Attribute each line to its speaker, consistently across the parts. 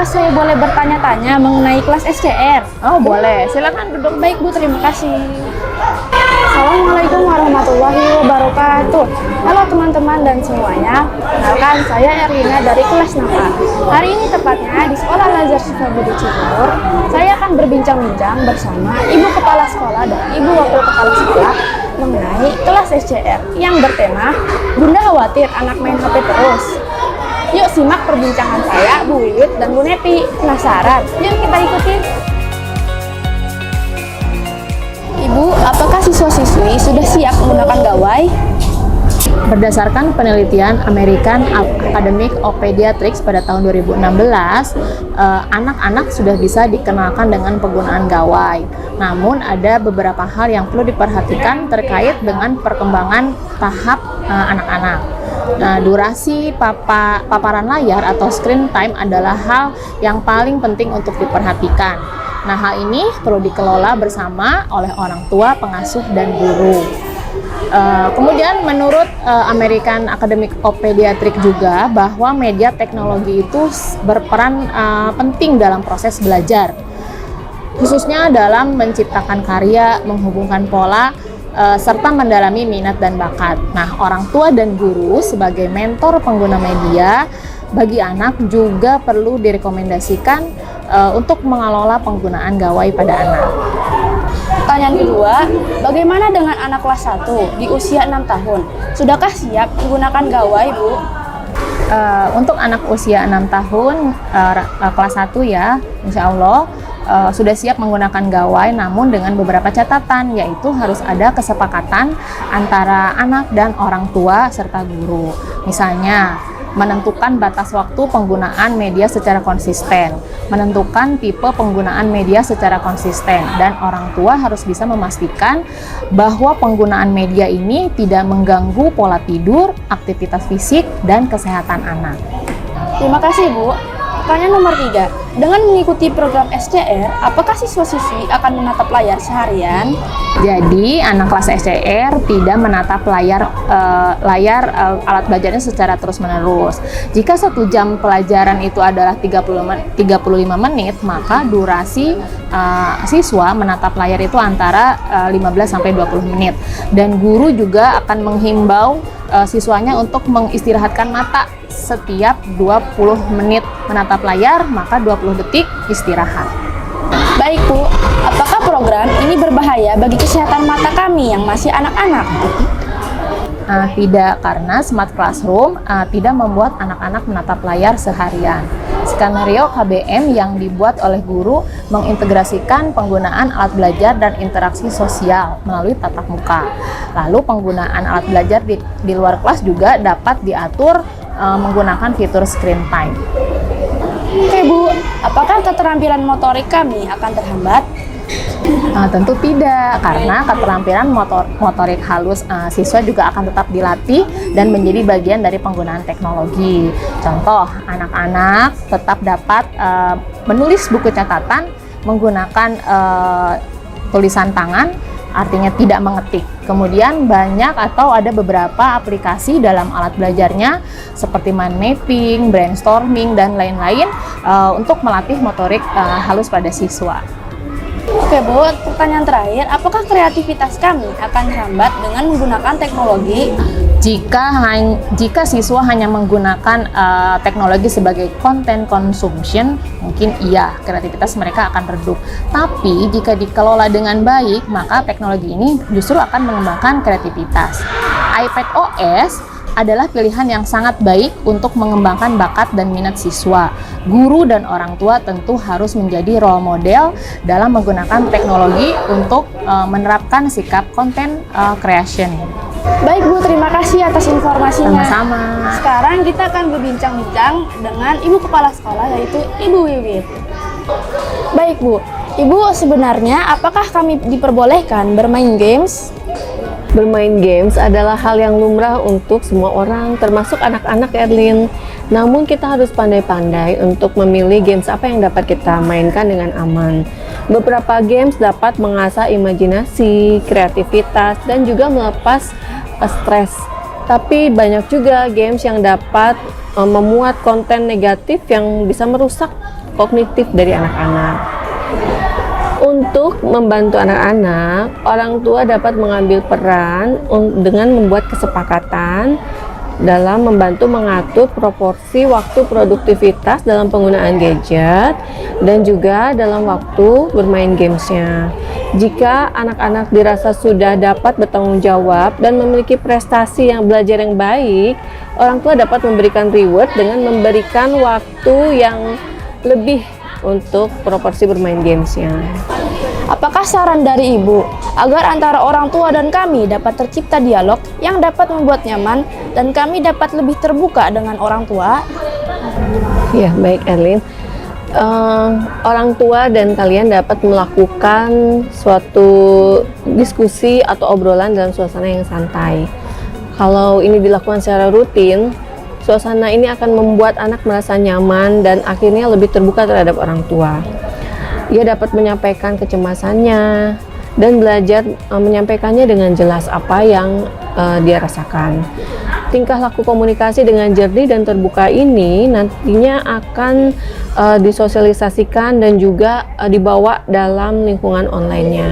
Speaker 1: saya boleh bertanya-tanya mengenai kelas SCR?
Speaker 2: Oh boleh, silakan duduk.
Speaker 1: Baik Bu, terima kasih. Assalamualaikum warahmatullahi wabarakatuh. Halo teman-teman dan semuanya. Kenalkan, saya Erlina dari kelas 6A. Hari ini tepatnya di Sekolah Al-Azhar Sukabumi Cibubur, saya akan berbincang-bincang bersama Ibu Kepala Sekolah dan Ibu Wakil Kepala Sekolah mengenai kelas SCR yang bertema Bunda Khawatir Anak Main HP Terus. Yuk simak perbincangan saya, Bu Wiwit dan Bu Neti. Penasaran? Yuk kita ikuti. Ibu, apakah siswa-siswi sudah siap menggunakan gawai?
Speaker 2: Berdasarkan penelitian American Academy of Pediatrics pada tahun 2016, anak-anak sudah bisa dikenalkan dengan penggunaan gawai. Namun ada beberapa hal yang perlu diperhatikan terkait dengan perkembangan tahap anak-anak. Nah, durasi paparan layar atau screen time adalah hal yang paling penting untuk diperhatikan. Nah, hal ini perlu dikelola bersama oleh orang tua, pengasuh, dan guru. Kemudian menurut American Academy of Pediatrics juga bahwa media teknologi itu berperan penting dalam proses belajar, khususnya dalam menciptakan karya, menghubungkan pola, serta mendalami minat dan bakat. Nah, orang tua dan guru sebagai mentor pengguna media bagi anak juga perlu direkomendasikan untuk mengelola penggunaan gawai pada anak.
Speaker 1: Pertanyaan kedua, bagaimana dengan anak kelas 1 di usia 6 tahun? Sudahkah siap menggunakan gawai, Bu?
Speaker 2: Untuk anak usia 6 tahun, kelas 1 ya, insya Allah sudah siap menggunakan gawai, namun dengan beberapa catatan, yaitu harus ada kesepakatan antara anak dan orang tua serta guru. Misalnya, menentukan batas waktu penggunaan media secara konsisten, menentukan tipe penggunaan media secara konsisten, dan orang tua harus bisa memastikan bahwa penggunaan media ini tidak mengganggu pola tidur, aktivitas fisik, dan kesehatan anak.
Speaker 1: Terima kasih, Bu. Pertanyaan nomor 3, dengan mengikuti program SCR, apakah siswa-siswi akan menatap layar seharian?
Speaker 2: Jadi, anak kelas SCR tidak menatap layar alat belajarnya secara terus-menerus. Jika 1 jam pelajaran itu adalah 35 menit, maka durasi siswa menatap layar itu antara 15-20 menit. Dan guru juga akan menghimbau siswanya untuk mengistirahatkan mata setiap 20 menit menatap layar, maka 20 detik istirahat.
Speaker 1: Baik, Bu. Apakah program ini berbahaya bagi kesehatan mata kami yang masih anak-anak?
Speaker 2: Tidak, karena Smart Classroom tidak membuat anak-anak menatap layar seharian. Skenario KBM yang dibuat oleh guru mengintegrasikan penggunaan alat belajar dan interaksi sosial melalui tatap muka. Lalu penggunaan alat belajar di luar kelas juga dapat diatur menggunakan fitur screen time.
Speaker 1: Oke, Bu, apakah keterampilan motorik kami akan terhambat?
Speaker 2: Tentu tidak, karena keterampilan motorik halus siswa juga akan tetap dilatih dan menjadi bagian dari penggunaan teknologi. Contoh, anak-anak tetap dapat menulis buku catatan menggunakan tulisan tangan, artinya tidak mengetik. Kemudian banyak atau ada beberapa aplikasi dalam alat belajarnya seperti mind mapping, brainstorming, dan lain-lain untuk melatih motorik halus pada siswa.
Speaker 1: Oke, Bu, pertanyaan terakhir, apakah kreativitas kami akan terhambat dengan menggunakan teknologi?
Speaker 2: Jika siswa hanya menggunakan teknologi sebagai content consumption, mungkin iya, kreativitas mereka akan redup. Tapi jika dikelola dengan baik, maka teknologi ini justru akan mengembangkan kreativitas. iPadOS adalah pilihan yang sangat baik untuk mengembangkan bakat dan minat siswa. Guru dan orang tua tentu harus menjadi role model dalam menggunakan teknologi untuk menerapkan sikap content creation.
Speaker 1: Baik, Bu, terima kasih atas informasinya.
Speaker 2: Sama-sama.
Speaker 1: Sekarang kita akan berbincang-bincang dengan Ibu Kepala Sekolah, yaitu Ibu Wiwit. Baik, Bu. Ibu, sebenarnya apakah kami diperbolehkan bermain games?
Speaker 3: Bermain games adalah hal yang lumrah untuk semua orang, termasuk anak-anak, Erlin. Namun kita harus pandai-pandai untuk memilih games apa yang dapat kita mainkan dengan aman. Beberapa games dapat mengasah imajinasi, kreativitas, dan juga melepas stres. Tapi banyak juga games yang dapat memuat konten negatif yang bisa merusak kognitif dari anak-anak. Untuk membantu anak-anak, orang tua dapat mengambil peran dengan membuat kesepakatan dalam membantu mengatur proporsi waktu produktivitas dalam penggunaan gadget dan juga dalam waktu bermain gamesnya. Jika anak-anak dirasa sudah dapat bertanggung jawab dan memiliki prestasi yang belajar yang baik, orang tua dapat memberikan reward dengan memberikan waktu yang lebih untuk proporsi bermain gamesnya.
Speaker 1: Apakah saran dari Ibu agar antara orang tua dan kami dapat tercipta dialog yang dapat membuat nyaman dan kami dapat lebih terbuka dengan orang tua?
Speaker 3: Ya, baik Erlin. Orang tua dan kalian dapat melakukan suatu diskusi atau obrolan dalam suasana yang santai. Kalau ini dilakukan secara rutin, suasana ini akan membuat anak merasa nyaman dan akhirnya lebih terbuka terhadap orang tua. Ia dapat menyampaikan kecemasannya dan belajar menyampaikannya dengan jelas apa yang dia rasakan. Tingkah laku komunikasi dengan jernih dan terbuka ini nantinya akan disosialisasikan dan juga dibawa dalam lingkungan online-nya.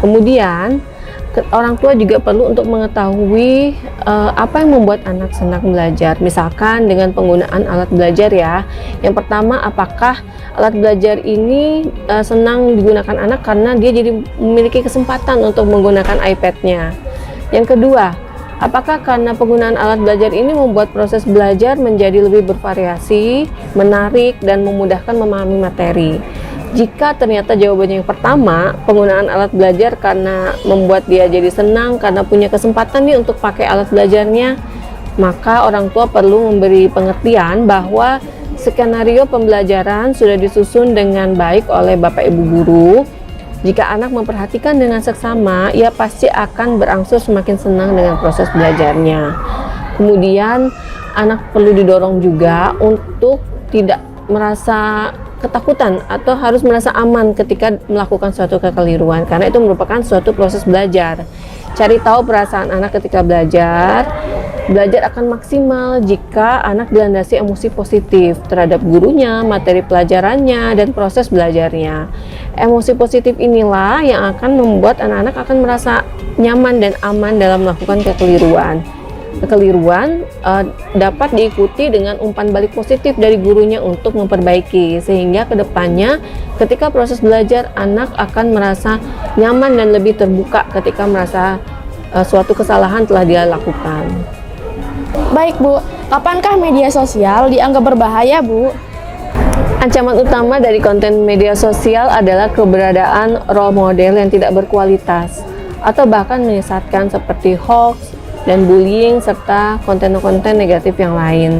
Speaker 3: Kemudian orang tua juga perlu untuk mengetahui apa yang membuat anak senang belajar. Misalkan dengan penggunaan alat belajar ya. Yang pertama, apakah alat belajar ini senang digunakan anak karena dia jadi memiliki kesempatan untuk menggunakan iPad-nya. Yang kedua, apakah karena penggunaan alat belajar ini membuat proses belajar menjadi lebih bervariasi, menarik, dan memudahkan memahami materi. Jika ternyata jawabannya yang pertama, penggunaan alat belajar karena membuat dia jadi senang, karena punya kesempatan nih untuk pakai alat belajarnya, maka orang tua perlu memberi pengertian bahwa skenario pembelajaran sudah disusun dengan baik oleh Bapak Ibu guru. Jika anak memperhatikan dengan seksama, ia pasti akan berangsur semakin senang dengan proses belajarnya. Kemudian, anak perlu didorong juga untuk tidak merasa ketakutan atau harus merasa aman ketika melakukan suatu kekeliruan, karena itu merupakan suatu proses belajar. Cari tahu perasaan anak ketika belajar. Belajar akan maksimal jika anak dilandasi emosi positif terhadap gurunya, materi pelajarannya, dan proses belajarnya. Emosi positif inilah yang akan membuat anak-anak akan merasa nyaman dan aman dalam melakukan kekeliruan. Kekeliruan dapat diikuti dengan umpan balik positif dari gurunya untuk memperbaiki, sehingga kedepannya ketika proses belajar anak akan merasa nyaman dan lebih terbuka ketika merasa suatu kesalahan telah dia lakukan.
Speaker 1: Baik Bu, kapankah media sosial dianggap berbahaya Bu?
Speaker 3: Ancaman utama dari konten media sosial adalah keberadaan role model yang tidak berkualitas atau bahkan menyesatkan seperti hoax dan bullying serta konten-konten negatif yang lain.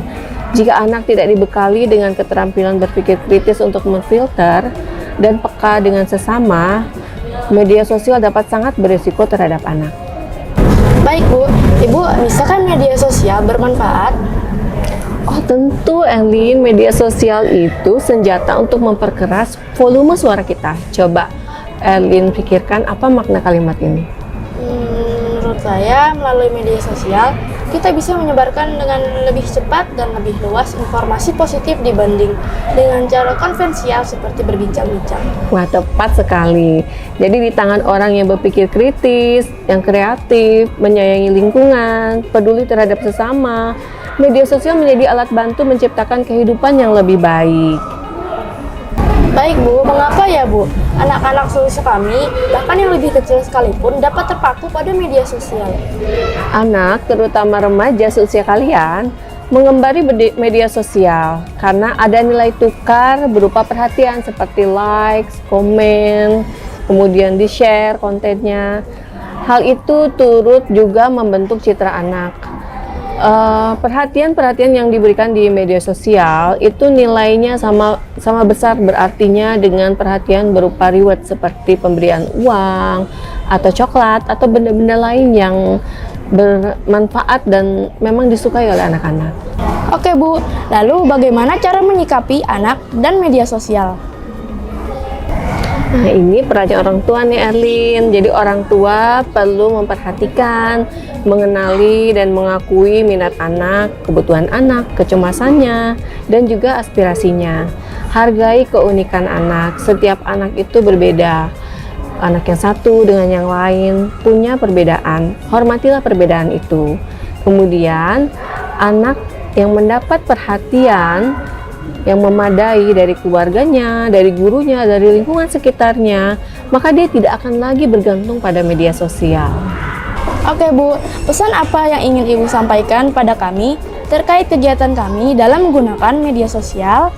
Speaker 3: Jika anak tidak dibekali dengan keterampilan berpikir kritis untuk memfilter dan peka dengan sesama, media sosial dapat sangat berisiko terhadap anak.
Speaker 1: Baik Bu, Ibu, misalkan media sosial bermanfaat?
Speaker 3: Oh tentu Elin, media sosial itu senjata untuk memperkeras volume suara kita. Coba Elin pikirkan apa makna kalimat ini?
Speaker 1: Menurut saya, melalui media sosial, kita bisa menyebarkan dengan lebih cepat dan lebih luas informasi positif dibanding dengan cara konvensional seperti berbincang-bincang.
Speaker 3: Wah, tepat sekali. Jadi di tangan orang yang berpikir kritis, yang kreatif, menyayangi lingkungan, peduli terhadap sesama, media sosial menjadi alat bantu menciptakan kehidupan yang lebih baik.
Speaker 1: Baik Bu, mengapa ya Bu? Anak-anak seusia kami, bahkan yang lebih kecil sekalipun, dapat terpaku pada media sosial.
Speaker 3: Anak, terutama remaja seusia kalian, mengembari media sosial karena ada nilai tukar berupa perhatian seperti likes, komen, kemudian di-share kontennya. Hal itu turut juga membentuk citra anak. Perhatian yang diberikan di media sosial itu nilainya sama besar berartinya dengan perhatian berupa reward seperti pemberian uang atau coklat atau benda-benda lain yang bermanfaat dan memang disukai oleh anak-anak.
Speaker 1: Oke Bu, lalu bagaimana cara menyikapi anak dan media sosial?
Speaker 3: Nah, ini perannya orang tua nih Erlin. Jadi orang tua perlu memperhatikan, mengenali dan mengakui minat anak, kebutuhan anak, kecemasannya, dan juga aspirasinya. Hargai keunikan anak. Setiap anak itu berbeda. Anak yang satu dengan yang lain punya perbedaan. Hormatilah perbedaan itu. Kemudian, anak yang mendapat perhatian yang memadai dari keluarganya, dari gurunya, dari lingkungan sekitarnya, maka dia tidak akan lagi bergantung pada media sosial.
Speaker 1: Oke Bu, pesan apa yang ingin Ibu sampaikan pada kami terkait kegiatan kami dalam menggunakan media sosial?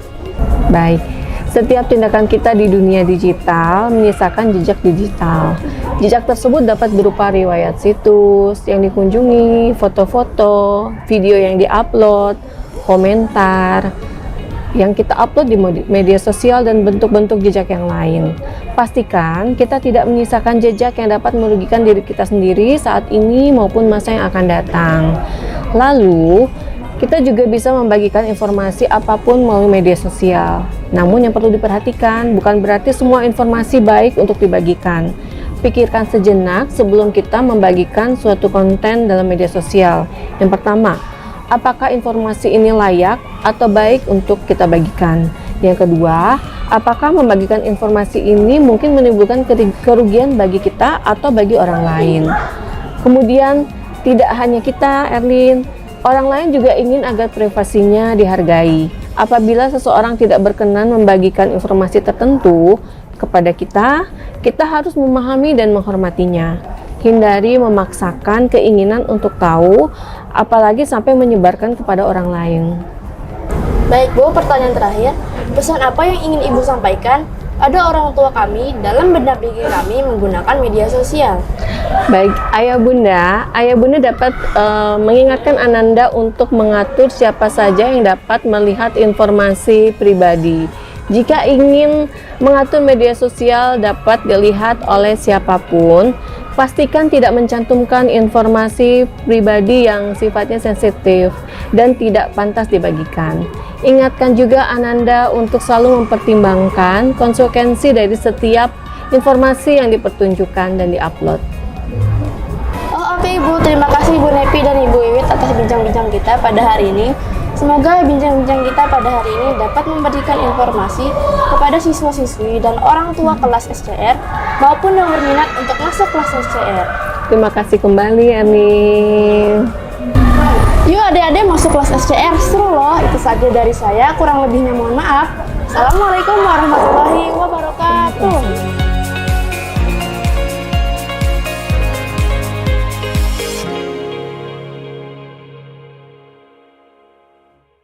Speaker 3: Baik, setiap tindakan kita di dunia digital menyisakan jejak digital. Jejak tersebut dapat berupa riwayat situs yang dikunjungi, foto-foto, video yang diupload, komentar yang kita upload di media sosial, dan bentuk-bentuk jejak yang lain. Pastikan kita tidak menyisakan jejak yang dapat merugikan diri kita sendiri saat ini maupun masa yang akan datang. Lalu, kita juga bisa membagikan informasi apapun melalui media sosial. Namun yang perlu diperhatikan, bukan berarti semua informasi baik untuk dibagikan. Pikirkan sejenak sebelum kita membagikan suatu konten dalam media sosial. Yang pertama, apakah informasi ini layak atau baik untuk kita bagikan? Yang kedua, apakah membagikan informasi ini mungkin menimbulkan kerugian bagi kita atau bagi orang lain? Kemudian, tidak hanya kita, Erlin, orang lain juga ingin agar privasinya dihargai. Apabila seseorang tidak berkenan membagikan informasi tertentu kepada kita, kita harus memahami dan menghormatinya. Hindari memaksakan keinginan untuk tahu, apalagi sampai menyebarkan kepada orang lain.
Speaker 1: Baik Bu, pertanyaan terakhir, pesan apa yang ingin Ibu sampaikan pada orang tua kami dalam mendampingi kami menggunakan media sosial?
Speaker 3: Baik, Ayah Bunda dapat mengingatkan Ananda untuk mengatur siapa saja yang dapat melihat informasi pribadi. Jika ingin mengatur media sosial dapat dilihat oleh siapapun, pastikan tidak mencantumkan informasi pribadi yang sifatnya sensitif dan tidak pantas dibagikan. Ingatkan juga Ananda untuk selalu mempertimbangkan konsekuensi dari setiap informasi yang dipertunjukkan dan diupload.
Speaker 1: Oke Ibu, terima kasih Ibu Nepi dan Ibu Iwit atas bincang-bincang kita pada hari ini. Semoga bincang-bincang kita pada hari ini dapat memberikan informasi kepada siswa-siswi dan orang tua kelas SCR maupun yang berminat untuk masuk kelas SCR.
Speaker 3: Terima kasih kembali, Amin.
Speaker 1: Yuk adik-adik masuk kelas SCR, seru loh. Itu saja dari saya, kurang lebihnya mohon maaf. Assalamualaikum warahmatullahi wabarakatuh.